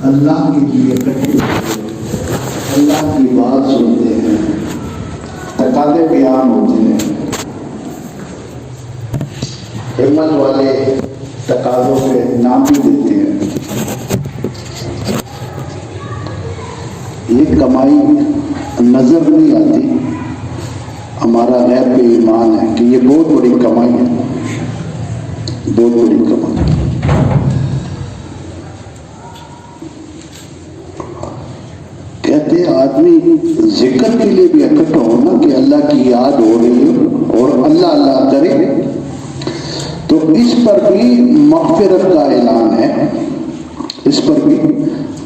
اللہ کے لیے اکٹھے ہوتے ہیں، اللہ کی بات سنتے ہیں، تقاضے بیان ہوتے ہیں، ہمت والے تقاضوں پہ نام بھی دیتے ہیں۔ یہ کمائی نظر نہیں آتی، ہمارا غیب پہ ایمان ہے کہ یہ بہت بڑی کمائی ہے، بہت بڑی کمائی۔ کہتے ہیں آدمی ذکر کے لیے بھی اکٹھا ہونا کہ اللہ کی یاد ہو رہی ہے اور اللہ اللہ کرے تو اس پر بھی مغفرت کا اعلان ہے، اس پر بھی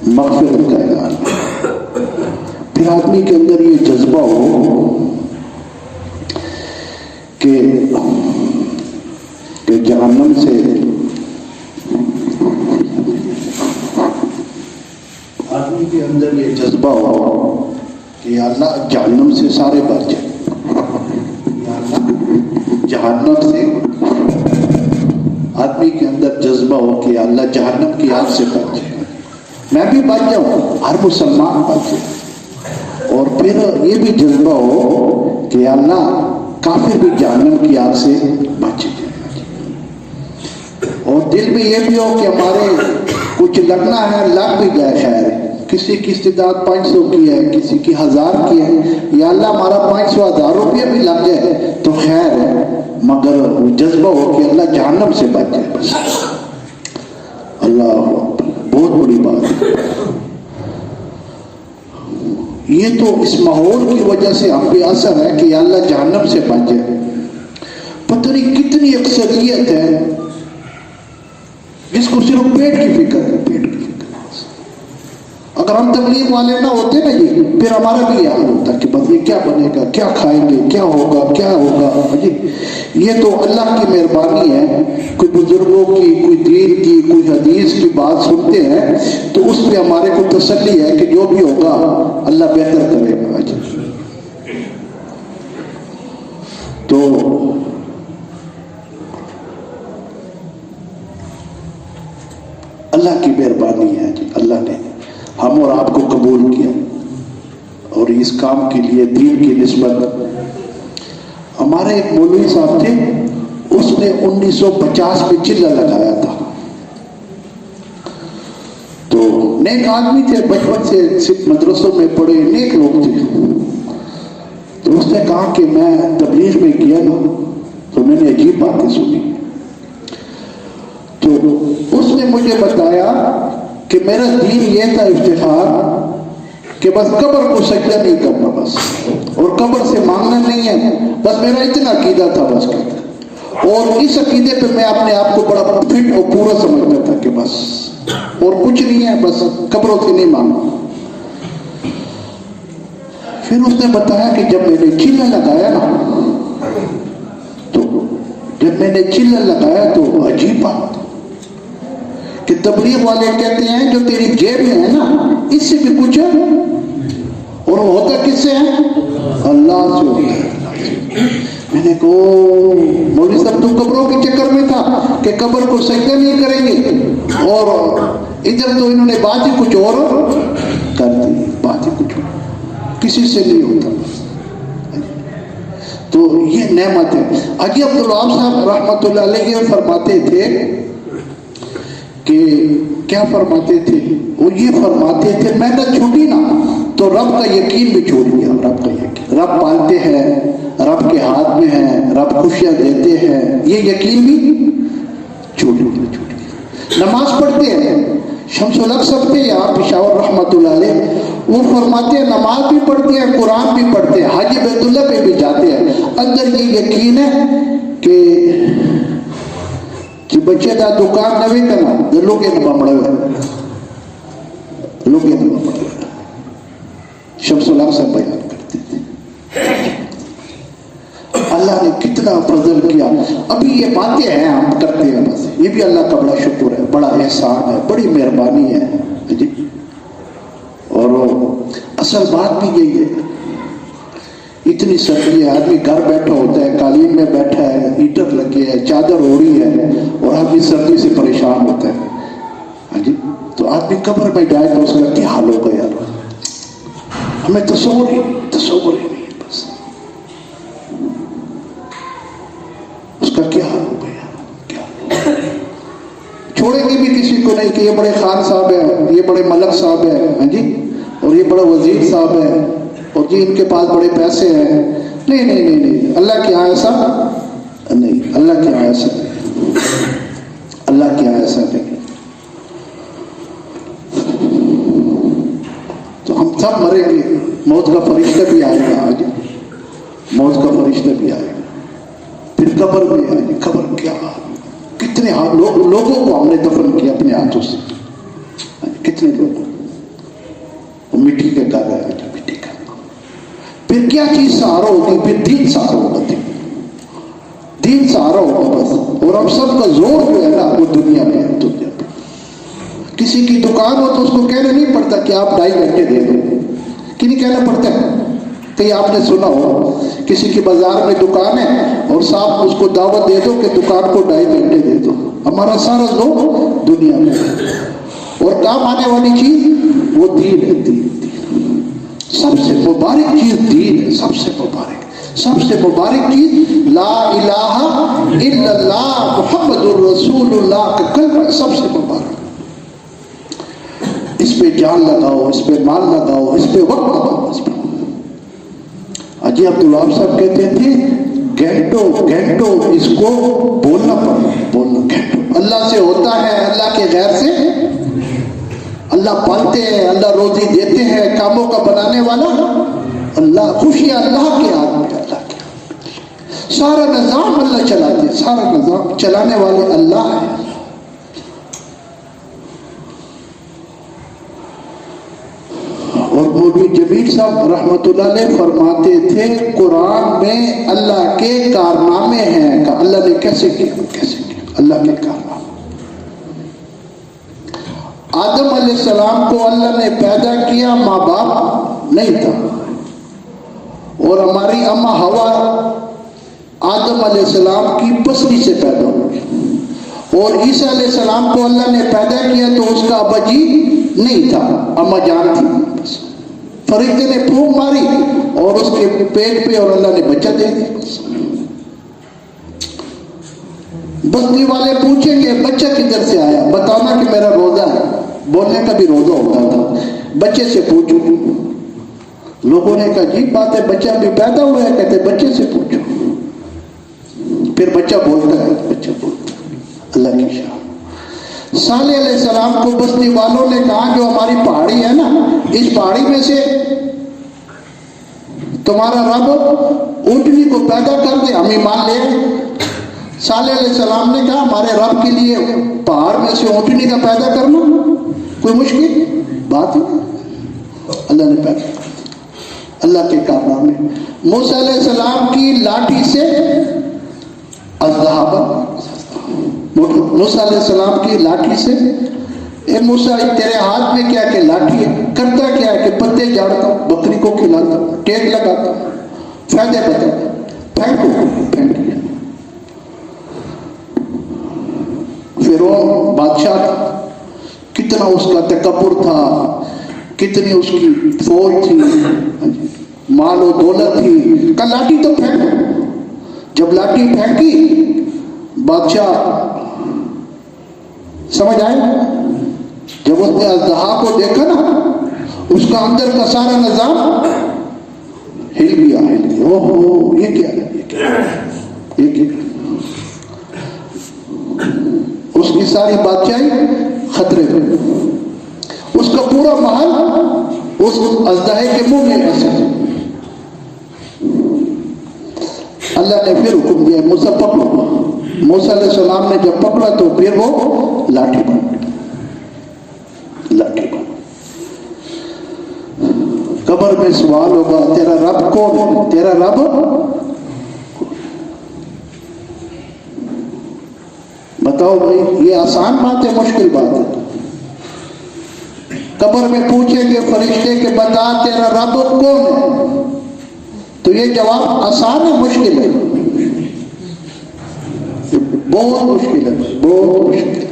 مغفرت کا اعلان ہے۔ پھر آدمی کے اندر یہ جذبہ ہو کہ جہنم سے آدمی کے اندر یہ جذبہ ہو کہ یا اللہ جہنم سے سارے بچ جائیں، یا اللہ جہنم سے، آدمی کے اندر جذبہ ہو کہ یا اللہ جہنم کی آگ سے بچ جائے، میں بھی بچ جاؤں، ہر مسلمان بچ جائے۔ اور پھر یہ بھی جذبہ ہو کہ یا اللہ کافر بھی جہنم کی آگ سے بچ جائے۔ اور دل میں یہ بھی ہو کہ ہمارے کچھ لگنا ہے، لگ بھی گئے، خیر کسی کی استعداد 500 کی ہے، کسی کی 1000 کی ہے، یا اللہ ہمارا 500 1000 روپیہ بھی لگ گئے تو خیر ہے، مگر جذبہ ہو کہ اللہ جہنم سے بچ جائے۔ اللہ بہت بڑی بات ہے یہ، تو اس ماحول کی وجہ سے ہم پہ اثر ہے کہ یا اللہ جہنم سے بچ جائے۔ پتہ نہیں کتنی اکثریت ہے جس کو صرف پیٹ کی فکر ہے، پیٹ کی فکر۔ اگر ہم تبلیغ والے نہ ہوتے نا جی، پھر ہمارا بھی یہ حال ہوتا کہ بس یہ کیا بنے گا، کیا کھائیں گے، کیا ہوگا، کیا ہوگا جی۔ یہ تو اللہ کی مہربانی ہے، کوئی بزرگوں کی، کوئی دین کی، کوئی حدیث کی بات سنتے ہیں تو اس پہ ہمارے کو تسلی ہے کہ جو بھی ہوگا اللہ بہتر کرے گا جی۔ تو اللہ کی مہربانی ہے جی، اللہ نے ہم اور آپ کو قبول کیا اور اس کام کے لیے دین کی نسبت۔ ہمارے ایک مولوی صاحب تھے، اس نے 1950 میں چلہ لگایا تھا، تو نیک آدمی تھے، بچپن سے مدرسوں میں پڑھے، نیک لوگ تھے۔ تو اس نے کہا کہ میں تبلیغ میں کیا نا تو میں نے عجیب باتیں سنی، تو اس نے مجھے بتایا کہ میرا دین یہ تھا افتخار کہ بس قبر کو سجدہ نہیں کرنا بس، اور قبر سے مانگنا نہیں ہے، بس میرا اتنا عقیدہ تھا بس۔ اور اس عقیدے پہ میں اپنے آپ کو بڑا فٹ اور پورا سمجھتا تھا کہ بس اور کچھ نہیں ہے، بس قبروں سے نہیں مانگنا۔ پھر اس نے بتایا کہ جب میں نے چلہ لگایا نا، تو جب میں نے چلہ لگایا تو عجیب بات کہ تبلیغ والے کہتے ہیں جو تیری جیب میں ہے نا اس سے بھی کچھ ہے، اور وہ ہوتا کس سے ہے؟ اللہ سے ہوتا ہے۔ میں نے کہا مولوی صاحب تو قبروں کے چکر میں تھا کہ قبر کو سجدہ نہیں کریں گے، اور ادھر تو انہوں نے بات ہی کچھ اور کر دی، بات ہی کچھ اور، کسی سے نہیں ہوتا۔ تو یہ نعمت ہے۔ حاجی عبدالوہاب صاحب رحمۃ اللہ علیہ فرماتے تھے کہ کیا فرماتے تھے؟ وہ یہ فرماتے تھے محنت چھوٹی نا تو رب کا یقین بھی چھوڑ گیا۔ رب کا یقین، رب پالتے ہیں، رب کے ہاتھ میں ہے، رب خوشیاں دیتے ہیں، یہ یقین بھی چھوٹ گیا۔ نماز پڑھتے ہیں، شمس الحق صاحب تھے یہاں پشاور رحمۃ اللہ علیہ، وہ فرماتے ہیں نماز بھی پڑھتے ہیں، قرآن بھی پڑھتے ہیں، حاجی بیت اللہ پہ بھی جاتے ہیں، اندر یہ یقین ہے کہ بچے کا دکان نوے کرنا لوگے نہ بمڑے ہوئے، لوگے نہ بمڑے ہوئے، شمس الحق صاحب بیان کرتے تھے۔ اللہ نے کتنا فضل کیا۔ ابھی یہ باتیں ہیں ہم کرتے ہیں بس، یہ بھی اللہ کا بڑا شکر ہے، بڑا احسان ہے، بڑی مہربانی ہے جی۔ اور اصل بات بھی یہی ہے، اتنی سردی ہے، آدمی گھر بیٹھا ہوتا ہے، قالین میں بیٹھا ہے، ہیٹر لگے ہے، چادر اوڑھی ہے، اور آدمی سردی سے پریشان ہوتا ہے ہاں جی۔ تو تو آدمی قبر میں جائے تو اس کا کیا حال ہوگا یار؟ ہمیں تصور ہی نہیں ہے بس اس کا کیا حال ہوگا یار؟ کیا چھوڑیں گے بھی کسی کو نہیں کہ یہ بڑے خان صاحب ہیں، یہ بڑے ملک صاحب ہیں، ہاں جی، اور یہ بڑا وزیر صاحب ہے، اور جی ان کے پاس بڑے پیسے ہیں. نہیں نہیں نہیں نہیں، اللہ کے یہاں ایسا نہیں، اللہ کے یہاں ایسا نہیں، اللہ کے یہاں ایسا نہیں. تو ہم سب مریں گے، موت کا فرشتہ بھی آئے گا آج، موت کا فرشتہ بھی آئے گا، پھر قبر بھی آئے گی. قبر کیا کتنے لوگوں کو ہم نے دفن کیا اپنے ہاتھوں سے، کتنے لوگوں، مٹی کے گھر ہے، مٹی کا. پھر کیا چیز سہارا ہوگی؟ پھر دین سہارا ہوگا، دین سہارا ہوگا بس. اور ہم سب کا زور جو ہے نا وہ دنیا میں ہے. دنیا پہ کسی کی دکان ہو تو اس کو کہنا نہیں پڑتا کہ آپ 2.5 گھنٹے دے دو، کہ نہیں کہنا پڑتا ہے؟ کہیں آپ نے سنا ہو کسی کی بازار میں دکان ہے اور صاحب اس کو دعوت دے دو کہ دکان کو 2.5 گھنٹے دے دو. ہمارا سارا زور دنیا میں ہے. اور کام آنے والی چیز وہ دین ہے. دین سب سے مبارک چیز دین ہے، سب سے مبارک چیز لا الہ الا اللہ محمد الرسول اللہ کا کلمہ سب سے مبارک. اس پہ جان لگاؤ، اس پہ مال لگاؤ، اس پہ وقت لگاؤ. اس پہ اجی عبدالوہاب صاحب کہتے تھے گھنٹوں اس کو بولنا بولنا گھنٹوں. اللہ سے ہوتا ہے، اللہ کے غیر سے اللہ پالتے ہیں، اللہ روزی دیتے ہیں، کاموں کا بنانے والا اللہ، خوشیاں اللہ کے ہاتھ میں، اللہ کے ہاتھ میں. سارا نظام اللہ چلاتے، سارا نظام چلانے والے اللہ ہے. اور مولوی جمیل صاحب رحمۃ اللہ علیہ فرماتے تھے قرآن میں اللہ کے کارنامے ہیں، کہ اللہ نے کیسے کیا اللہ کے کارنامے. آدم علیہ السلام کو اللہ نے پیدا کیا، ماں باپ نہیں تھا، اور ہماری اماں ہوا آدم علیہ السلام کی پسلی سے پیدا ہوئی. اور عیسیٰ علیہ السلام کو اللہ نے پیدا کیا تو اس کا ابا جی نہیں تھا، اماں جان تھی. بس فرشتے نے پھونک ماری اور اس کے پیٹ پہ اور اللہ نے بچہ دے دیا. بستی والے پوچھیں گے بچہ کدھر سے آیا؟ بتانا کہ میرا روزہ ہے. بولنے کا بھی روزہ ہوتا تھا. بچے سے پوچھو. لوگوں نے کہا عجیب بات ہے، بچہ ابھی پیدا ہوا ہے. کہتے بچے سے پوچھو. پھر بچہ بولتا ہے، بچہ بولتا ہے. اللہ کی شان. صالح علیہ السلام کو بستی والوں نے کہا جو ہماری پہاڑی ہے نا، اس پہاڑی میں سے تمہارا رب اونٹنی کو پیدا کر دے، ہم ایمان لے آئے. صالح علیہ السلام نے کہا ہمارے رب کے لیے پہاڑ میں سے اونٹنی کا پیدا کرنا کوئی مشکل بات ہے؟ اللہ نے پیدا کر، اللہ کے کارنامے. موسیٰ علیہ السلام کی لاٹھی سے اژدہا، موسیٰ علیہ السلام کی لاٹھی سے، اے موسیٰ تیرے ہاتھ میں کیا کہ لاٹھی ہے، کرتا کیا ہے کہ پتے جاڑتا، بکری کو کھلاتا، ٹیک لگاتا، فائدے بتاتا، پھینک دیا. فرعون بادشاہ تھا، کتنا اس کا تکبر تھا، کتنی اس کی فوج تھی، مال و دولت تھی. کہ لاٹھی تو پھینکو. جب لاٹھی پھینکی بادشاہ سمجھ آئے، جب اس نے اژدہا کو دیکھا نا، اس کا اندر کا سارا نظام ہل گیا. اوہ یہ کیا ہے، یہ کیا. اس کی ساری بادشاہی خطرے میں، اس کا پورا محل اس اژدہے کے منہ میں ایسا. اللہ نے پھر حکم دیا موسیٰ پکڑو. موسیٰ علیہ السلام نے جب پکڑا تو پھر وہ لاٹھی بن قبر میں سوال ہوگا تیرا رب کون ہے؟ تیرا رب بتاؤ بھائی. یہ آسان بات ہے مشکل بات ہے؟ قبر میں پوچھیں گے فرشتے کہ بتا تیرا رب کون ہے، تو یہ جواب آسان ہے مشکل ہے؟ بہت مشکل ہے، بہت مشکل،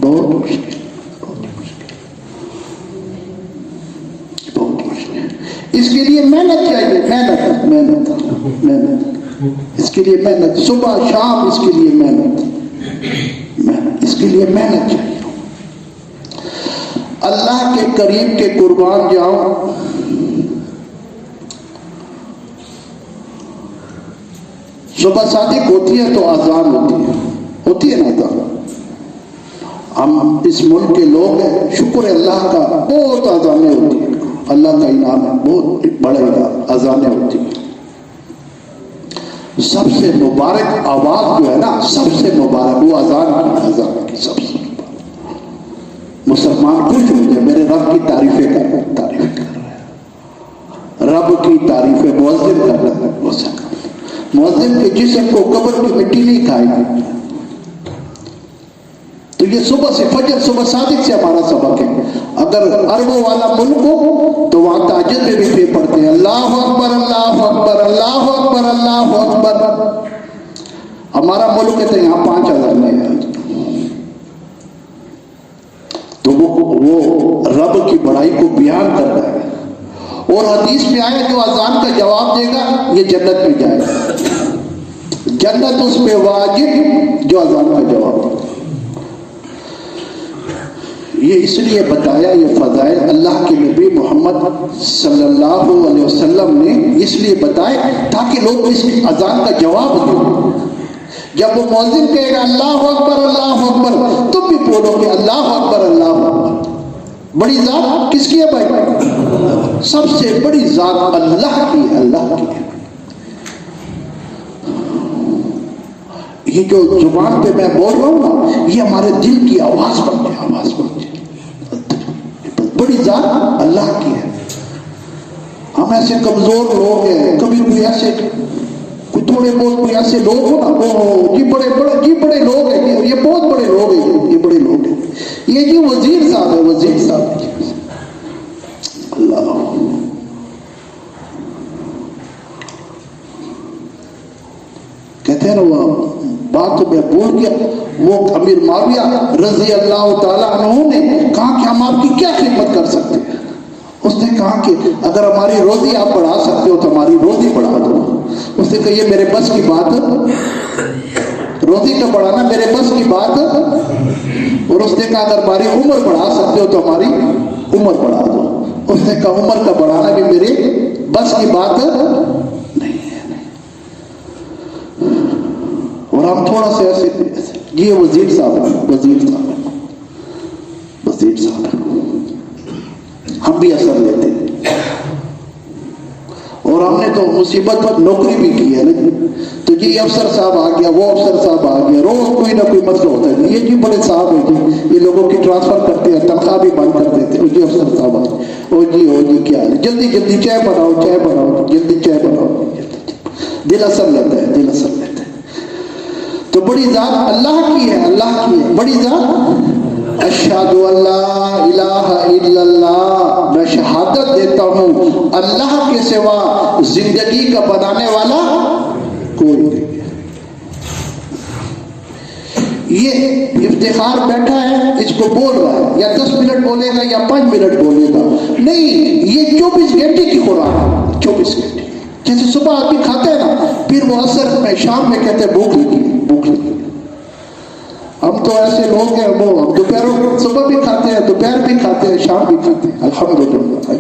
بہت مشکل. اس کے لیے محنت چاہیے، محنت محنت محنت، اس کے لیے محنت، صبح شام اس کے لیے محنت، اس کے لیے محنت چاہیے۔ اللہ کے قریب کے قربان جاؤ۔ صبح صادق ہوتی ہے تو اذان ہوتی ہے نا اذان۔ ہم اس ملک کے لوگ ہیں، شکر ہے اللہ کا، بہت اذانیں ہوتی ہیں، اللہ کا انعام ہے، بہت بڑا اذانیں ہوتی ہیں۔ سب سے مبارک آواز جو ہے نا، سب سے مبارک وہ اذان کی سب سے مبارک۔ مسلمان خوش ہو جائے، میرے رب کی تعریفیں کر رہے ہیں، رب کی تعریفیں مؤذن کر رہا ہے۔ مؤذن کے جسم کو قبر کی مٹی نہیں کھائے گی۔ تو یہ صبح سے فجر، صبح صادق سے ہمارا سبق ہے۔ اگر عربوں والا ملک ہو تو وہاں تہجد میں بھی پھر پڑھتے ہیں، اللہ اکبر اللہ اکبر اللہ اکبر اللہ اکبر۔ ہمارا ملک ہے تو یہاں 5000 میں ہے۔ تو وہ رب کی بڑائی کو بیان کرتا ہے، اور حدیث میں آیا جو اذان کا جواب دے گا یہ جنت میں جائے گا، جنت اس پہ واجب جو اذان کا جواب دے۔ یہ اس لیے بتایا، یہ فضائل اللہ کے نبی محمد صلی اللہ علیہ وسلم نے اس لیے بتائے تاکہ لوگ اس اذان کا جواب دیں۔ جب وہ مؤذن کہے گا اللہ اکبر تم بھی بولو گے اللہ اکبر اللہ اکبر۔ بڑی ذات کس کی ہے بھائی؟ سب سے بڑی ذات اللہ کی ہے، اللہ کی ہے۔ یہ جو زبان پہ میں بول رہا ہوں نا، یہ ہمارے دل کی آواز بن جائے، آواز بن جائے۔ بڑی ذات اللہ کی ہے۔ ہم ایسے کمزور لوگ ہیں، کبھی کوئی ایسے کوئی تھوڑے بہت کوئی ایسے لوگ ہو نا، جی بڑے لوگ ہیں، یہ بہت بڑے لوگ ہیں، یہ بڑے لوگ ہیں، یہ جی وزیر صاحب ہے، وزیر صاحب اللہ۔ کہتے ہیں نا وہ بات میں بھول گیا، وہ امیر معاویہ رضی اللہ تعالیٰ عنہ نے کہا کہ ہم آپ کی کیا خدمت کر سکتے ہیں؟ اس نے کہا کہ اگر ہماری روزی آپ بڑھا سکتے ہو تو ہماری روزی بڑھا دو۔ اس نے کہا یہ میرے بس کی بات، روزی کا بڑھانا میرے بس کی بات۔ اور اس نے کہا اگر ہماری عمر بڑھا سکتے ہو تو ہماری عمر بڑھا دو۔ اس نے کہا عمر کا بڑھانا بھی میرے بس کی بات نہیں ہے۔ اور ہم تھوڑا سا ایسے یہ وزیر صاحب ہم بھی اثر لیتے ہیں، اور ہم نے تو مصیبت پر نوکری بھی کی ہے نا، تو جی افسر صاحب آ گیا، وہ افسر صاحب آ گیا، روز کوئی نہ کوئی مسئلہ ہوتا ہے، یہ جی بڑے صاحب ہیں جی، یہ لوگوں کی ٹرانسفر کرتے ہیں، تنخواہ بھی بند کر دیتے ہیں، جی افسر صاحب آ گئے، او جی کیا ہے، جلدی چائے بناؤ، جلدی چائے بناؤ۔ دل اثر لیتا ہے۔ تو بڑی ذات اللہ کی ہے، اللہ کی ہے بڑی ذات۔ اشہد ان لا الہ الا اللہ، میں شہادت دیتا ہوں اللہ کے سوا زندگی کا بنانے والا کوئی نہیں۔ یہ افتخار بیٹھا ہے، اس کو بول رہا ہے، یا 10 منٹ بولے گا یا 5 منٹ بولے گا، نہیں، یہ 24 گھنٹے کی خوراک، 24 گھنٹے۔ جیسے صبح آدمی کھاتے ہیں نا، پھر وہ عصر میں شام میں کہتے ہیں بھوک لگی۔ ہم تو ایسے لوگ ہیں، وہ ہم دوپہر صبح بھی کھاتے ہیں، دوپہر بھی کھاتے ہیں، شام بھی کھاتے ہیں، الحمدللہ۔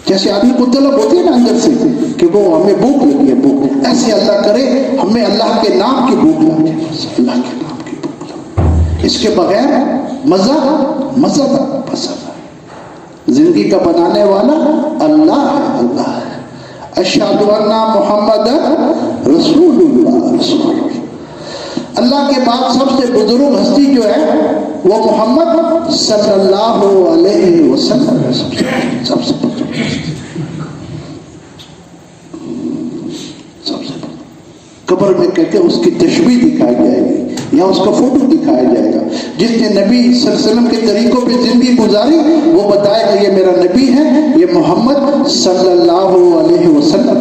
جیسے آدمی کو طلب ہوتی ہے نا اندر سے کہ وہ ہمیں بھوک لگی ہے، بھوک، ایسے اللہ کرے ہمیں اللہ کے نام کی بھوک لگے، اللہ کے نام کی بھوک لگے۔ اس کے بغیر مزہ پسند ہے۔ زندگی کا بنانے والا اللہ ہے، اللہ ہے۔ اشہد ان محمد رسول اللہ۔ اللہ کے بعد سب سے بزرگ ہستی جو ہے وہ محمد صلی اللہ علیہ وسلم، سب سے بزرگ ہستی۔ قبر میں کہتے ہیں اس کی تشبیہ دکھائی جائے گی یا اس کا فوٹو دکھایا جائے گا۔ جس نے نبی صلی اللہ علیہ وسلم کے طریقوں پہ زندگی گزاری وہ بتائے گا یہ میرا نبی ہے، یہ محمد صلی اللہ علیہ وسلم۔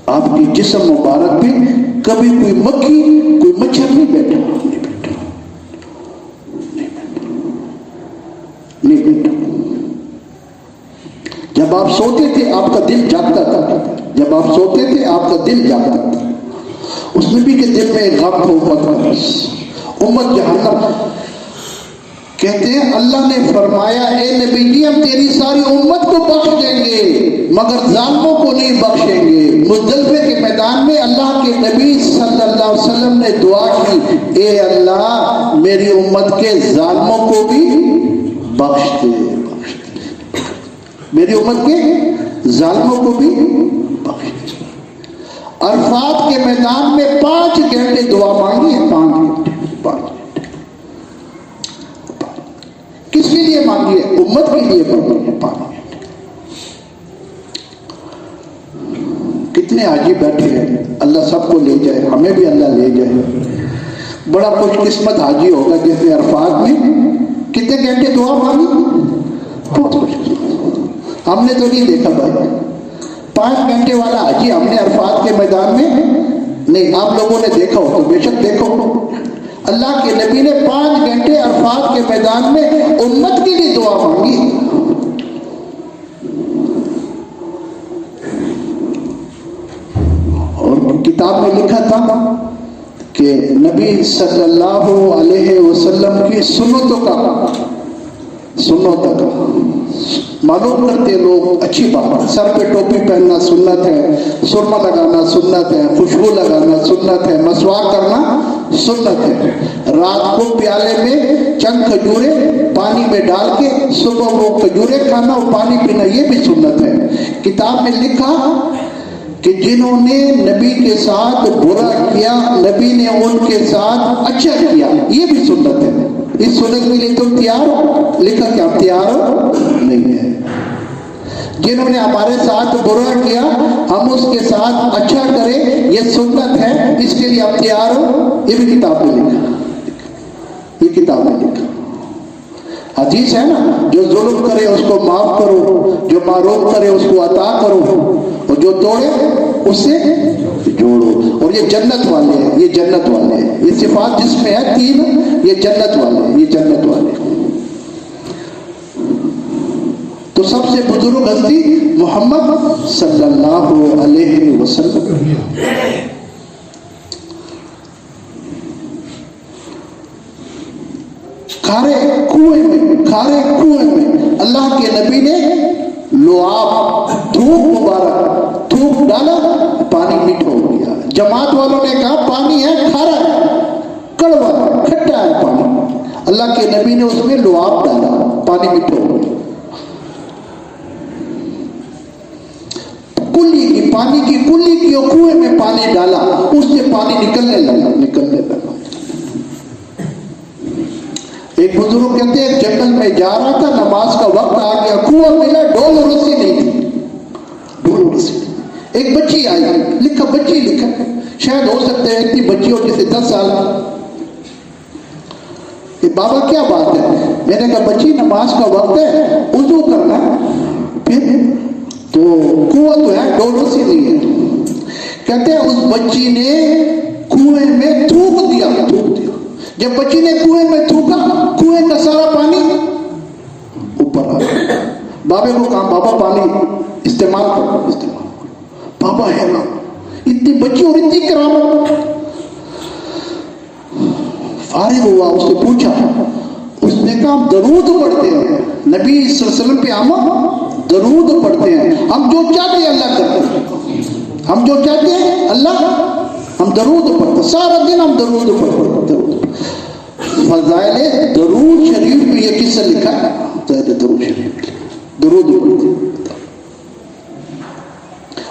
آپ کی جسم مبارک پہ کبھی کوئی مکھی کوئی مچھر نہیں بیٹھا، جب آپ سوتے تھے آپ کا دل جاگتا تھا، جب آپ سوتے تھے آپ کا دل جاگتا تھا. اس نبی کے دل میں ایک غم ہو بس امت جہنم. کہتے ہیں اللہ نے فرمایا اے نبی جی ہم تیری ساری امت کو بخش دیں گے مگر ظالموں کو نہیں بخشیں گے. مزدلفے کے میدان میں اللہ کے نبی صلی اللہ علیہ وسلم نے دعا کی اے اللہ میری امت کے ظالموں کو بھی بخش دے، میری امت کے ظالموں کو بھی بخش دے. عرفات کے میدان میں 5 گھنٹے دعا مانگی ہے. 5 گھنٹے کس کے لیے مانگی ہے؟ امت کے لیے مانگی ہے. 5 گھنٹے. کتنے حاجی بیٹھے ہیں، اللہ سب کو لے جائے، ہمیں بھی اللہ لے جائے. بڑا خوش قسمت حاجی ہوگا جس نے عرفات میں کتنے گھنٹے دعا مانگی. بہت خوش. ہم نے تو نہیں دیکھا بھائی 5 گھنٹے والا حاجی ہم نے عرفات کے میدان میں نہیں. آپ لوگوں نے دیکھا ہو تو بے شک دیکھو. اللہ کے نبی نے 5 گھنٹے عرفات کے میدان میں امت کے لیے دعا مانگی. اور کتاب میں لکھا تھا کہ نبی صلی اللہ علیہ وسلم کی سنتوں کا معلوم کرتے لوگ. اچھی بات، سر پہ ٹوپی پہننا سنت ہے، سرما لگانا سنت ہے، خوشبو لگانا سنت ہے، مسواک کرنا سنت ہے. رات کو پیالے میں چند کھجورے پانی میں ڈال کے صبح وہ کھجورے کھانا اور پانی پینا یہ بھی سنت ہے. کتاب میں لکھا کہ جنہوں نے نبی کے ساتھ برا کیا نبی نے ان کے ساتھ اچھا کیا، یہ بھی سنت ہے. اس سنت کے لیے تم تیار ہو؟ لکھا کہ آپ تیار نہیں ہے. جنہوں نے ہمارے ساتھ برا کیا ہم اس کے ساتھ اچھا کریں یہ سنت ہے، اس کے لیے آپ تیار ہو؟ یہ بھی کتاب میں لکھا. یہ کتاب میں لکھا. حدیث ہے نا، جو ظلم کرے اس کو معاف کرو، جو معروف کرے اس کو عطا کرو، اور جو توڑے اس سے جوڑو. اور یہ جنت والے ہیں، یہ جنت والے ہیں. یہ صفات جس میں ہے 3 یہ جنت والے ہیں، یہ جنت والے ہیں. تو سب سے بزرگ ہستی محمد صلی اللہ علیہ وسلم. کھارے کنویں میں اللہ کے نبی نے لعاب تھوک مبارک تھوک ڈالا، پانی میٹھا ہو گیا. جماعت والوں نے کہا پانی ہے کھارا ہے، کڑوا ہے، کھٹا ہے پانی. اللہ کے نبی نے اس میں لعاب ڈالا، پانی میٹھا ہو گیا. پانی کی کلی کی کنویں میں پانی ڈالا، اس سے پانی نکلنے لگا. ایک بزرگ کہتے ہیں جنگل میں جا رہا تھا، نماز کا وقت آ گیا، کنواں ملا، ڈول اور رسی نہیں تھی. ڈول اور رسی. ایک بچی آئی، لکھا بچی لکھا، شاید ہو سکتا ہے اتنی بچی ہو جیسے 10 سال. بابا کیا بات ہے؟ میں نے کہا بچی نماز کا وقت ہے، وضو کرنا. پھر تو کنواں تو ہے، ڈول رسی نہیں ہے. کہتے ہیں اس بچی نے کنویں میں تھوک دیا. جب بچی نے کنویں میں تھوکا، کنویں کا سارا پانی اوپر آ گیا. بابے کو کہا بابا پانی استعمال کرو. بابا ہے نا اتنی بچی اور اتنی کرامت. فارغ ہوا، اس سے پوچھا، اس نے کہا ہم درود پڑھتے ہیں نبی صلی اللہ علیہ وسلم پہ، ہم درود پڑھتے ہیں، ہم جو چاہتے ہیں اللہ کرتے ہیں، ہم جو چاہتے ہیں اللہ، ہم درود پڑھتے ہیں، سارا دن ہم درود پڑھتے ہیں. فضائل درود شریف میں یہ کس سے لکھا ہے؟ درود شریف، درود پڑھتے ہیں.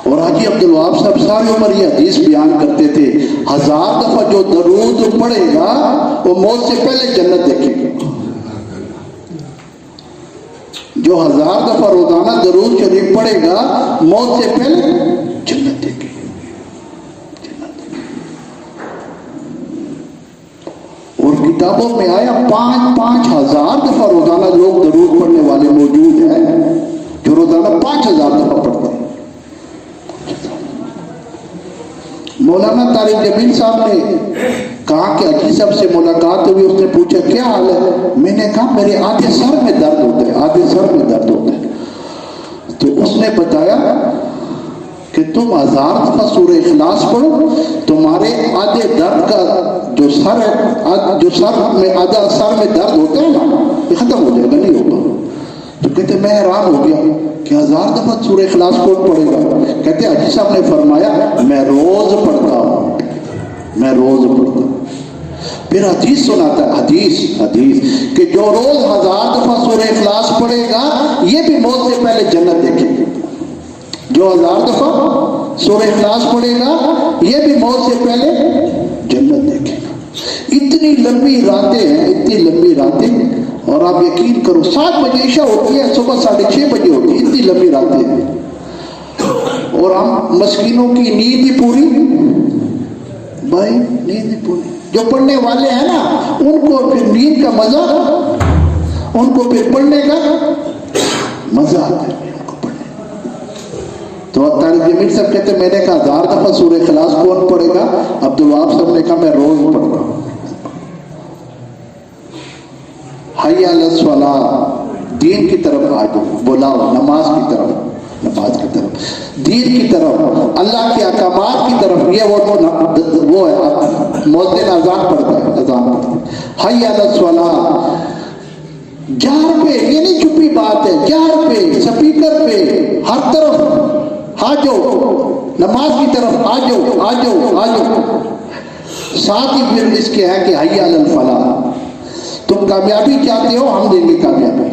اور حاجی عبدالوہاب صاحب ساری عمر یہ حدیث بیان کرتے تھے 1000 دفعہ جو درود پڑھے گا وہ موت سے پہلے جنت دیکھے گا. جو 1000 دفعہ روزانہ درود شریف پڑھے گا موت سے پہلے جنت دیکھے گا. اور کتابوں میں آیا 5,000 دفعہ روزانہ لوگ درود پڑھنے والے موجود ہیں جو روزانہ 5,000 دفعہ پڑھتے ہیں. مولانا طارق جمیل صاحب نے کہا کہ حاجی صاحب سے ملاقات ہوئی، اس نے پوچھا کیا حال ہے؟ میں نے کہا میرے آدھے سر میں درد ہوتا ہے، آدھے سر میں درد ہوتا ہے. تو اس نے بتایا کہ تم 1000 دفعہ سورہ اخلاص پڑھو، تمہارے آدھے درد کا جو سر ہے، جو سر میں آدھا سر میں درد ہوتا ہے نا، یہ ختم ہو جائے گا، نہیں ہوگا۔ تو کہتے میں حیران ہو گیا کہ 1000 دفعہ سورہ اخلاص کون پڑھے گا؟ کہتے حاجی صاحب نے فرمایا میں روز پڑھتا ہوں، میں روز پڑھتا ہوں۔ پھر حدیث سناتا ہے، حدیث کہ جو روز 1000 دفعہ سورہ اخلاص پڑھے گا یہ بھی موت سے پہلے جنت دیکھے گا۔ جو 1000 دفعہ سورہ اخلاص پڑھے گا یہ بھی موت سے پہلے جنت دیکھے گا۔ اتنی لمبی راتیں ہیں، اتنی لمبی راتیں، اور آپ یقین کرو 7 بجے عشاء ہوتی ہے، صبح 6:30 بجے ہوتی ہے، اتنی لمبی راتیں ہیں، اور ہم مسکینوں کی نیند ہی پوری، بھائی نیند ہی پوری۔ جو پڑھنے والے ہیں نا ان کو پھر نیند کا مزہ، ان کو پھر پڑھنے کا مزہ آتا ہے۔ تو طارق جمیل صاحب کہتے ہیں میں نے کہا 1000 دفعہ سورہ اخلاص کون پڑھے گا؟ عبدالوہاب صاحب نے کہا میں روز پڑھتا ہوں۔ حی علی الصلاۃ، دین کی طرف آ جاؤ، بلاؤ نماز کی طرف، نماز کی طرف، دین کی طرف، اللہ کے احکامات کی طرف۔ یہ وہ ہے مؤذن اذان پڑھتا ہے، اذان پڑھتا ہے، حی علی الصلاۃ، جہر پہ، یہ نہیں چھپی بات ہے، جہر پہ، سپیکر پہ، ہر طرف آ جاؤ، نماز کی طرف آ جاؤ، آ جاؤ، آ جاؤ۔ ساتھ ہی پھر اس کے ہے کہ حی علی الفلاح، تم کامیابی چاہتے ہو ہم دیں گے کامیابی،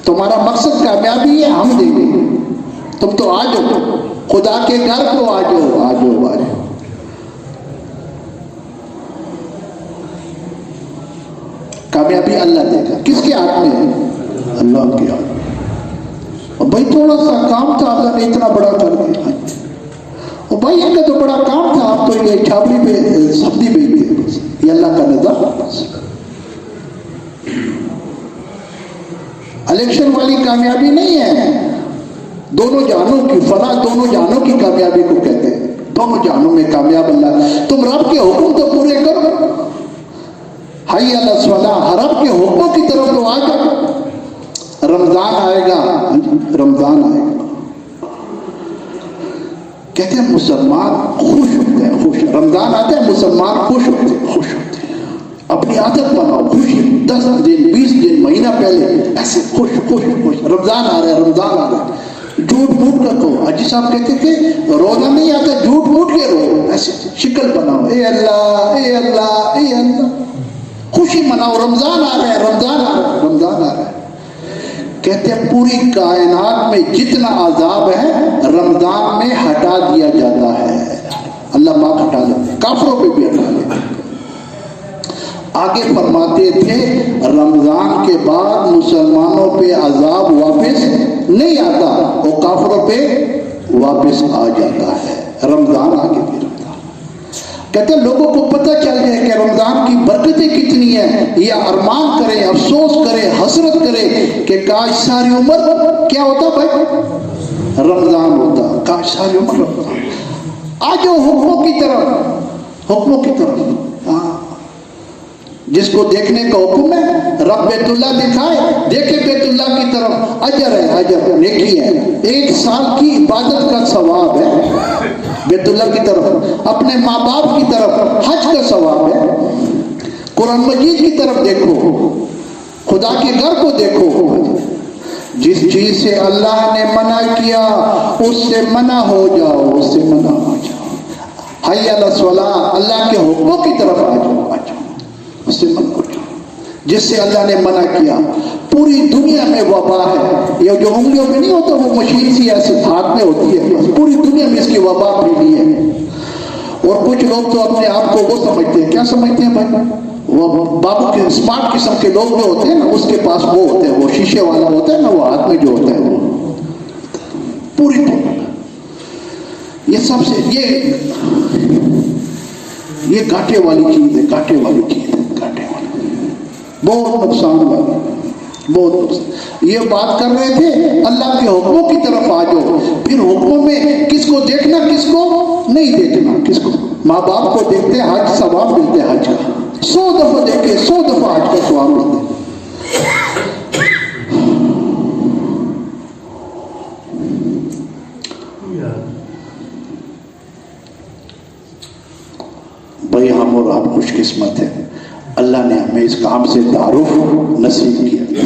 تمہارا مقصد کامیابی ہے ہم دیں گے، تم تو آ جاؤ، خدا کے گھر کو آ جاؤ، آ جاؤ، آ جاؤ۔ کامیابی اللہ دے گا، کس کے ہاتھ میں ہے؟ اللہ کے ہاتھ میں۔ اور بھائی تھوڑا سا کام تھا، اللہ نے اتنا بڑا کر دیا، اور بھائی ان کا تو بڑا کام تھا، آپ تو یہ چھاپڑی پہ سبزی بیچ دیے، بس یہ اللہ کا نظام۔ الیکشن والی کامیابی نہیں ہے، دونوں جہانوں کی فلاح، دونوں جہانوں کی کامیابی کو کہتے ہیں، دونوں جہانوں میں کامیاب اللہ۔ تم رب کے حکم تو پورے کرو، حی علی الصلاۃ، رب کے حکموں کی طرف تو آ جاؤ۔ رمضان آئے گا، رمضان آئے گا، کہتے ہیں مسلمان خوش ہوتے ہیں، خوش، رمضان آتے ہیں مسلمان خوش ہوتے ہیں، خوش ہوتے ہیں۔ اپنی عادت بناؤ خوشی، 10 دن 20 دن مہینہ پہلے ایسے خوش خوش خوش، رمضان آ رہا ہے، رمضان آ رہا ہے، جھوٹ موٹ کر کہو۔ حاجی صاحب کہتے تھے روزہ نہیں آتا جھوٹ موٹ کے رو، ایسے شکل بناؤ، اے اللہ اے اللہ اے اللہ، خوشی مناؤ، رمضان آ رہا ہے، رمضان آ رہا ہے، رمضان آ رہا ہے۔ کہتے ہیں پوری کائنات میں جتنا عذاب ہے رمضان میں ہٹا دیا جاتا ہے، اللہ پاک ہٹا دیتے، کافروں پہ بھی ہٹا دیتے۔ آگے فرماتے تھے رمضان کے بعد مسلمانوں پہ عذاب واپس نہیں آتا، وہ کافروں پہ واپس آ جاتا ہے۔ رمضان آگے بھی رمضان، کہتے ہیں لوگوں کو پتہ چل جائے کہ رمضان کی برکتیں کتنی ہیں، یہ ارمان کریں، افسوس کریں، حسرت کریں کہ کاش ساری عمر کیا ہوتا بھائی، رمضان ہوتا، کاش ساری عمر رمضان۔ آ جاؤ حکموں کی طرف، حکموں کی طرف، ہاں جس کو دیکھنے کا حکم ہے رب بیت اللہ دکھائے، دیکھے بیت اللہ کی طرف، اجر ہے، اجر نیکی ہے، 1 سال کی عبادت کا ثواب ہے بیت اللہ کی طرف، اپنے ماں باپ کی طرف حج کا ثواب ہے، قرآن مجید کی طرف دیکھو، خدا کے گھر کو دیکھو، جس چیز سے اللہ نے منع کیا اس سے منع ہو جاؤ، اس سے منع ہو جاؤ، حی علی الصلاۃ، اللہ کے حکموں کی طرف آ جاؤ، آ جاؤ، اس سے منع ہو جاؤ، جس سے اللہ نے منع کیا۔ پوری دنیا میں وبا ہے، یہ جو انگلیوں میں نہیں ہوتا وہ مشین سی ایسے ہاتھ میں ہوتی ہے، پوری دنیا میں اس کی وبا پھیلی ہے، اور کچھ لوگ تو اپنے آپ کو وہ سمجھتے ہیں، کیا سمجھتے ہیں بھائی، وہ بابو کے اسمارٹ قسم کے لوگ جو ہوتے ہیں نا اس کے پاس وہ ہوتے ہیں، وہ شیشے والا ہوتا ہے نا، وہ ہاتھ میں جو ہوتا ہے وہ پوری دنیا، یہ سب سے یہ گھاٹے والی چیز ہے، گھاٹے والی چیز ہے، گھاٹے والی، بہت نقصان والی، بہت نقصان۔ یہ بات کر رہے تھے اللہ کے حکموں کی طرف آ جاؤ، پھر حکموں میں کس کو دیکھنا کس کو نہیں دیکھنا، کس کو، ماں باپ کو دیکھتے حج ثواب ملتے، حج کا 100 دفعہ دیکھے 100 دفعہ حج کا ثواب ملتے۔ اور آپ خوش قسمت ہیں، اللہ نے ہمیں اس کام سے تعارف نصیب کیا،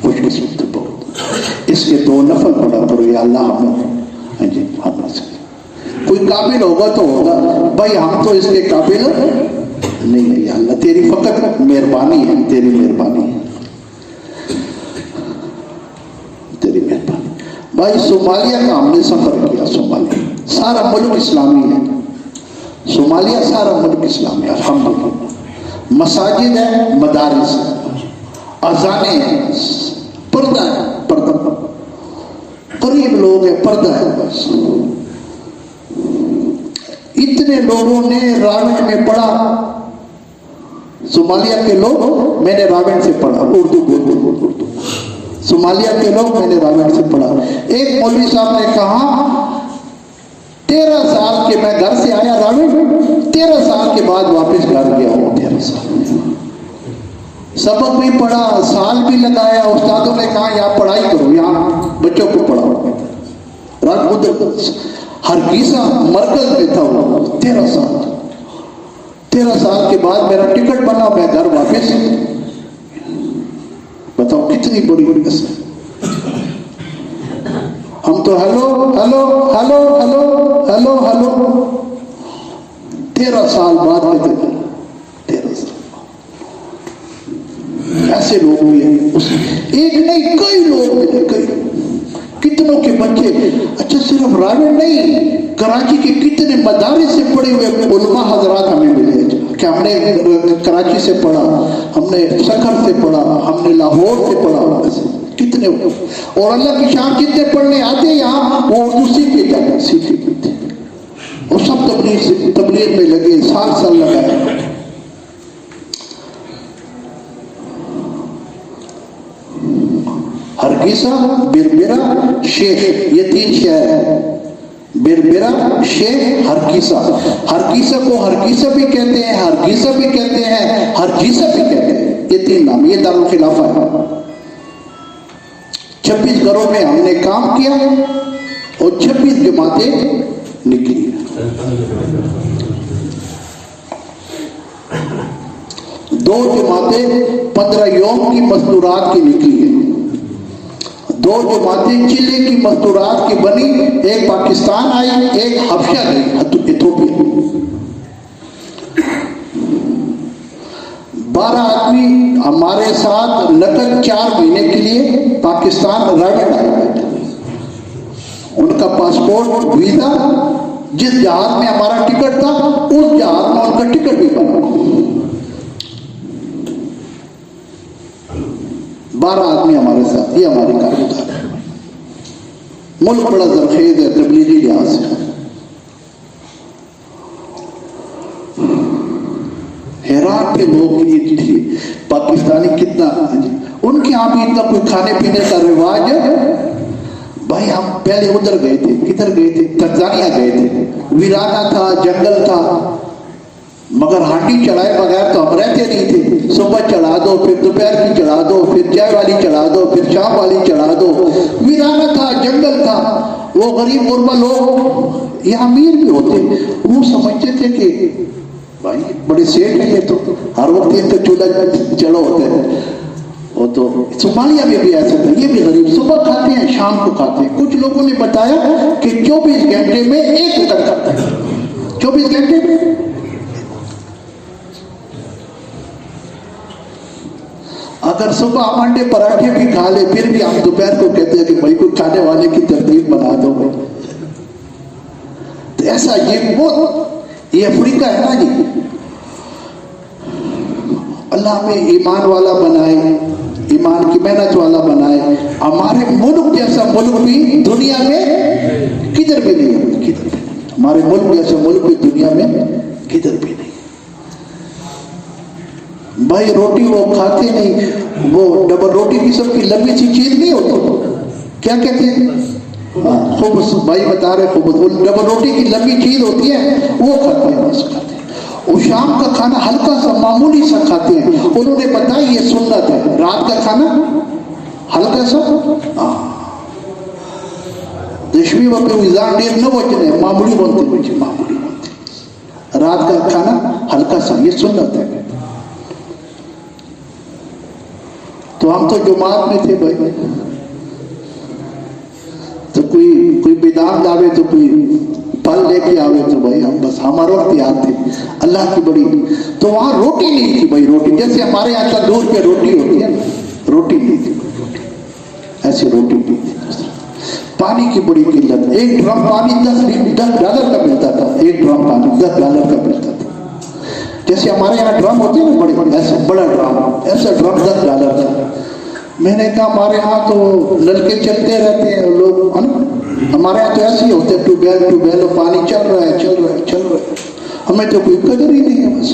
خوش قسمت بہت۔ اس کے 2 نفل پڑھا کرو، یا اللہ ہمیں جی ہم سے کوئی قابل ہوگا تو ہوگا، بھائی ہم تو اس کے قابل نہیں ہے، یا اللہ تیری فقط مہربانی ہے، تیری مہربانی ہے، تیری مہربانی۔ بھائی صومالیہ کا ہم نے سفر کیا، صومالیہ سارا ملک اسلامی ہے، صومالیہ سارا ملک اسلامی ہے الحمدللہ، مساجد ہے، مدارس ہے، اذانیں ہیں، پردہ ہے، پردہ قریب لوگ ہیں، پردہ ہے بس۔ اتنے لوگوں نے راوٹ میں پڑھا، صومالیہ کے لوگ، میں نے راوٹ سے پڑھا، اردو، صومالیہ کے لوگ میں نے راوٹ سے پڑھا۔ ایک مولوی صاحب نے کہا 13 سال کے میں گھر سے آیا راوٹ، 13 سال کے بعد واپس گھر گیا ہوں، 13 سال سبق بھی پڑھا، سال بھی لگایا، استادوں نے کہا یہاں پڑھائی کرو، یہاں بچوں کو پڑھاؤ، ہرگیسا مرکز میں تھا وہ، 13 سال کے بعد میرا ٹکٹ بنا، میں گھر واپس، بتاؤ کتنی بڑی قسم۔ ہم تو hello hello hello hello hello hello 13 سال بعد میں تھے، 13 سال ایسے لوگ ہوئے، ایک نہیں کئی لوگ ملے، کئی کتنوں کے بچے، اچھا صرف راوٹ نہیں، کراچی کے کتنے مدارس سے پڑھے ہوئے علماء حضرات ہمیں ملے، کہ ہم نے کراچی سے پڑھا، ہم نے سکھر سے پڑھا، ہم نے لاہور سے پڑھا، کتنے، اور اللہ کی شان جتنے پڑھنے آتے یہاں وہ اردو سیکھے جاتے، سیکھے تھے، وہ سب تبلیغ میں لگے، سال لگائے۔ ہرگیسا، بربرا، شیخ، یہ 3 شہر ہیں، بربرا، شیخ، ہرگیسا۔ ہرگیسا کو ہرگیسا بھی کہتے ہیں، ہرگیسا بھی کہتے ہیں، ہرگیسا بھی کہتے ہیں، یہ 3 نام، یہ دارالخلافہ ہے۔ 26 گھروں میں ہم نے کام کیا اور 26 جماعتیں نکلی۔ 2 جماعتیں 15 یوم کی مستورات کی نکلی ہیں، 2 جماعتیں چلے کی مستورات کی بنی، ایک پاکستان آئی، ایک حبشہ گئی، ایتھوپیا۔ 12 آدمی ہمارے ساتھ نقد 4 مہینے کے لیے پاکستان راوٹ آئے، ان کا پاسپورٹ، ویزا، جس جہاز میں ہمارا ٹکٹ تھا اس جہاز میں ان کا ٹکٹ بھی بنا، 12 آدمی ہمارے ساتھ، یہ ہماری کارگزار ہے۔ ملک بڑا زرخیز ہے تبلیغی لحاظ سے، حیران کے لوگ پاکستانی کتنا، ان کے یہاں بھی اتنا کوئی کھانے پینے کا رواج ہے۔ بھائی ہم پہلے ادھر گئے تھے، کدھر گئے تھے، تنزانیہ گئے تھے، ویرانہ تھا، جنگل تھا، مگر ہانڈی چڑھائے بغیر تو ہم رہتے نہیں تھے، صبح چڑھا دو، پھر دوپہر کی چڑھا دو، پھر چائے والی چڑھا دو، پھر شام والی چڑھا دو، ویرانہ تھا، جنگل تھا۔ وہ غریب غربا لوگ، یہ امیر بھی ہوتے، وہ سمجھتے تھے کہ بھائی بڑے سیٹ ہیں، یہ تو ہر وقت یہ تو چولہا چڑھا ہوتے ہیں، وہ تو صومالیہ میں بھی ایسا تھا، یہ بھی غریب صبح کھاتے ہیں شام کو کھاتے ہیں۔ کچھ لوگوں نے بتایا کہ 24 گھنٹے میں 1 وقت کھاتے ہیں، 24 گھنٹے میں۔ اگر صبح ہم انڈے پراٹھے بھی کھا لے پھر بھی ہم دوپہر کو کہتے ہیں کہ بھائی کوئی کھانے والے کی ترتیب بنا دو۔ تو ایسا یہ افریقہ ہے نا جی، اللہ ہمیں ایمان والا بنائے، ایمان کی محنت والا بنائے۔ ہمارے ملک جیسا ملک بھی دنیا میں کدھر بھی نہیں ہے، کدھر بھی نہیں، ہمارے ملک جیسا ملک بھی دنیا میں کدھر بھی نہیں۔ بھائی روٹی وہ کھاتے نہیں، وہ ڈبل روٹی قسم کی لمبی سی چیز نہیں ہوتی، کیا کہتے ہیں، خبز، بھائی بتا رہے خبز، وہ ڈبل روٹی کی لمبی چیز ہوتی ہے، وہ کھاتے ہیں، بس کھاتے ہیں۔ وہ شام کا کھانا ہلکا سا معمولی سا کھاتے ہیں، انہوں نے بتایا یہ سنت ہے، رات کا کھانا ہلکا سا، دشمی وقت ویزان ڈیر نہ بچنے معمولی بنتے، معمولی بنتے، رات کا کھانا ہلکا سا، یہ یہ سنت ہے. تو ہم تو جماعت میں تھے بھائی، تو کوئی بیدان لاوے تو کوئی پھل لے کے آوے تو بھائی ہم بس ہمارا اختیار تھے. اللہ کی بڑی، تو وہاں روٹی نہیں تھی بھائی، روٹی جیسے ہمارے یہاں تندور پہ روٹی ہوتی ہے، روٹی نہیں تھی، ایسی روٹی نہیں تھی. پانی کی بڑی قلت. ایک ڈرم پانی $10 کا ملتا تھا، ایک ڈرم پانی $10 کا ملتا تھا. جیسے ہمارے یہاں ڈرم ہوتے ہیں نا بڑے بڑے، ایسا بڑا ڈرم، ایسا ڈرم $10 کا. میں نے کہا ہمارے ہاں تو نلکے چلتے رہتے ہیں لوگ، ہمارے یہاں تو ایسے ہی ہوتے ہیں، ٹیوب ویل پانی چل رہا ہے، ہمیں تو کوئی قدر ہی نہیں ہے. بس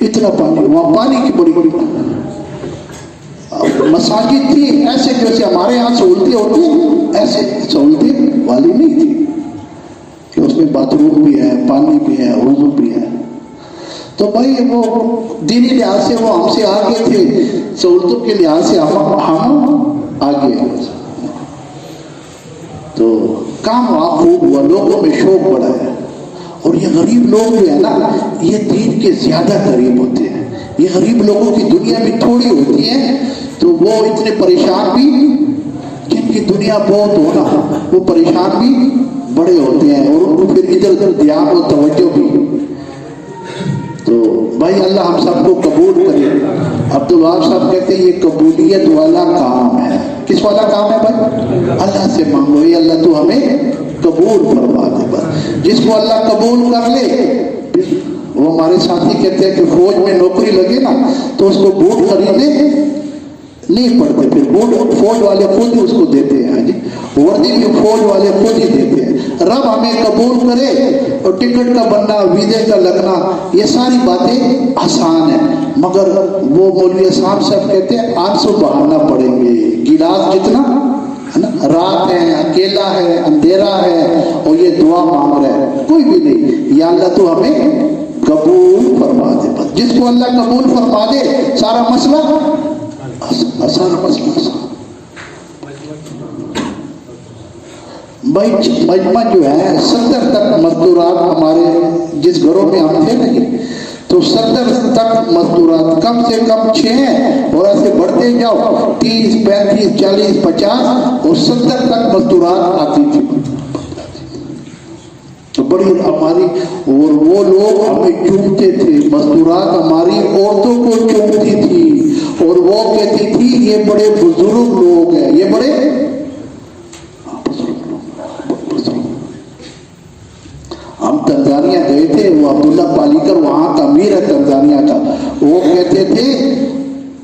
اتنا پانی، وہاں پانی کی بڑی بڑی مساجد تھی ایسے جیسے ہمارے یہاں سہولتیں ہوتی ہیں، ایسے سہولتیں والی نہیں تھی کہ اس میں باتھ روم بھی ہے، پانی بھی ہے، وضو بھی ہے. تو بھائی وہ دینی لحاظ سے وہ ہم سے آگے تھے، سہولتوں کے لحاظ سے ہم آگے ہیں. تو کام وہاں خوب ہوا، لوگوں میں شوق بڑھا ہے. اور یہ غریب لوگ جو ہے نا، یہ دین کے زیادہ قریب ہوتے ہیں. یہ غریب لوگوں کی دنیا بھی تھوڑی ہوتی ہے تو وہ اتنے پریشان بھی، جن کی دنیا بہت ہو نا وہ پریشان بھی بڑے ہوتے ہیں، اور ان کو پھر ادھر ادھر دھیان اور توجہ بھی. تو بھائی اللہ ہم سب کو قبول کرے. عبدالوہاب صاحب کہتے ہیں یہ قبولیت والا کام ہے. کس والا کام ہے بھائی؟ اللہ سے مانگو، اے اللہ تو ہمیں قبول فرما دے. بس جس کو اللہ قبول کر لے، وہ ہمارے ساتھی کہتے ہیں کہ فوج میں نوکری لگے نا تو اس کو بوٹ خریدنے نہیں پڑتے، پھر بوٹ فوج والے خود ہی اس کو دیتے ہیں. جی وردی بھی فوج والے خود ہی دیتے ہیں. رب ہمیں قبول کرے. اور ٹکٹ کا بننا، ویزے کا لگنا، یہ ساری باتیں آسان ہیں، مگر وہ مولوی صاحب صاحب کہتے ہیں آنسو بہانا پڑیں گے. گلاس جتنا رات ہے، اکیلا ہے، اندھیرا ہے، اور یہ دعا مانگ رہا ہے، کوئی بھی نہیں. یا اللہ تو ہمیں قبول فرما دے. بس جس کو اللہ قبول فرما دے سارا مسئلہ آسان مسئلہ. بھائی مجمع جو ہے 70 تک مزدورات، ہمارے جس گھروں میں ہم تھے نہیں تو 70 تک مزدورات، کم سے کم 6 ہیں، اور ایسے بڑھتے جاؤ 30 35 40 50 اور 70 تک مزدورات آتی تھی. تو بڑی ہماری، اور وہ لوگ ہمیں چومتے تھے، مزدورات ہماری عورتوں کو چومتی تھی، اور وہ کہتی تھی یہ بڑے بزرگ لوگ ہیں، یہ بڑے ہم تنزانیہ گئے تھے، وہ عبداللہ پالیکر وہاں کا امیر ہے تنزانیہ کا، وہ کہتے تھے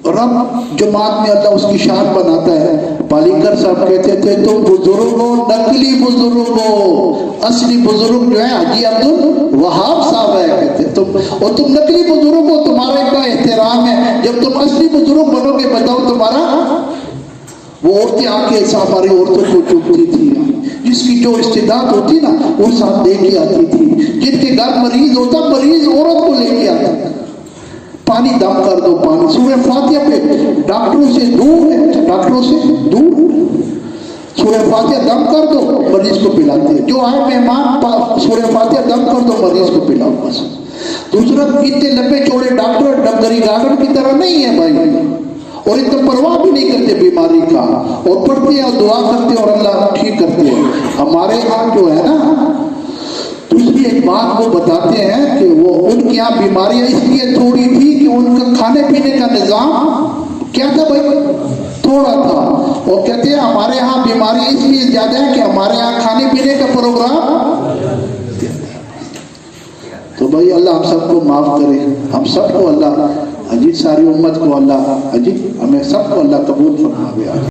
رب جماعت میں اللہ اس کی شان بناتا ہے. پالیکر صاحب کہتے تھے تم بزرگ ہو، نقلی بزرگ ہو، اصلی بزرگ جو ہے حاجی عبدالوہاب صاحب ہے. کہتے تم، اور تم نقلی بزرگ ہو، تمہارا کا احترام ہے. جب تم اصلی بزرگ بنو گے بتاؤ تمہارا. وہ عورتیں آ کے ہماری عورتوں کو چومتی تھی، جس کی جو استعداد ہوتی نا وہ ساتھ لے کے آتی تھی. جن کے گھر مریض ہوتا، مریض عورت کو لے کے آتا. پانی دم کر دو، پانی سورہ فاتحہ پہ ڈاکٹروں سے دور ہے، ڈاکٹروں سے دور. سورہ فاتحہ دم کر دو، مریض کو پلاتے ہیں. جو آئے مہمان سورہ فاتحہ دم کر دو، مریض کو پلاؤ. بس دوسرا اتنے لمبے چوڑے ڈاکٹر ڈنگری گارڈن کی طرح نہیں ہے بھائی، اور اتنا پرواہ بھی نہیں کرتے بیماری کا، اور پڑھتے ہیں اور دعا کرتے ہیں اور اللہ ٹھیک کرتے ہیں. ہمارے ہاں جو ہے نا، دوسری ایک بات وہ بتاتے ہیں کہ وہ ان کے یہاں بیماریاں اس لیے تھوڑی تھی کہ ان کا کھانے پینے کا نظام کیا تھا بھائی، تھوڑا تھا. اور کہتے ہیں ہمارے ہاں بیماری اس لیے زیادہ ہے کہ ہمارے ہاں کھانے پینے کا پروگرام. تو بھائی اللہ ہم سب کو معاف کرے، ہم سب کو اللہ، ساری امت کو اللہ، ہمیں سب کو اللہ قبول فرمائے.